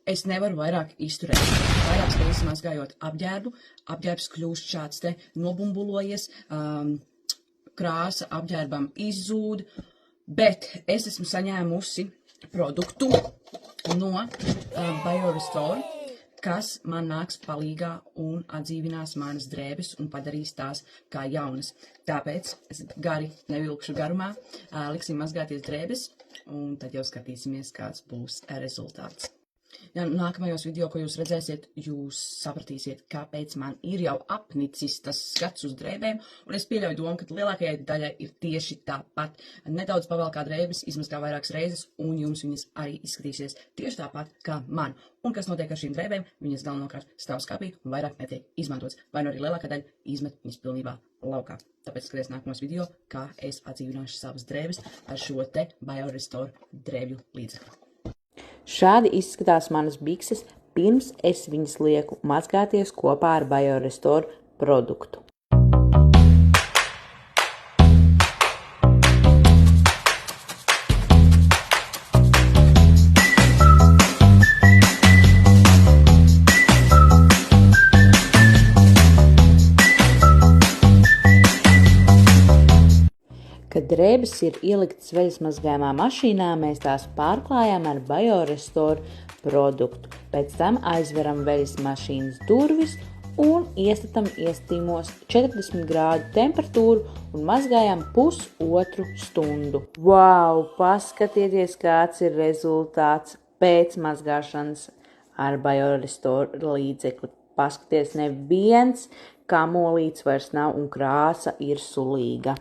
Es nevaru vairāk izturēt. Vairākas reizes mazgājot apģērbu, apģērbs kļūst šāds te nobumbulojies, krāsa apģērbam izzūd, bet es esmu saņēmusi produktu no BioRestore, kas man nāks palīgā un atdzīvinās manas drēbes un padarīs tās kā jaunas. Tāpēc es gari nevilkšu garumā, liksim mazgāties drēbes un tad jau skatīsimies, kāds būs rezultāts. Ja, nākamajos video, ko jūs redzēsiet, jūs sapratīsiet, kāpēc man ir jau apnicis tas skats uz drēbēm, un es pieļauju domu, ka lielākajai daļai ir tieši tāpat. Nedaudz pavelkā drēbes, izmazgā vairākas reizes, un jums viņas arī izskatīsies tieši tāpat kā man. Un kas notiek ar šīm drēbēm? Viņas galvenokārt stāv skapī un vairāk netiek izmantots, vai nu arī lielākā daļa izmet viņas pilnībā laukā. Tāpēc skaties nākamos video, kā es atdzīvināšu savas drēbes ar šo te BioRestore drēbju līdzekli. Šādi izskatās manas bikses, pirms es viņas lieku mazgāties kopā ar BioRestore produktu. Kad drēbes ir ieliktas veļas mazgājumā mašīnā, mēs tās pārklājam ar BioRestore produktu. Pēc tam aizveram veļas mašīnas durvis un iestatam iestīmos 40 grādu temperatūru un mazgājam pusotru stundu. Wow! Paskatieties, kāds ir rezultāts pēc mazgāšanas ar BioRestore līdzekli. Paskatieties, neviens kamolīts vairs nav un krāsa ir sulīga.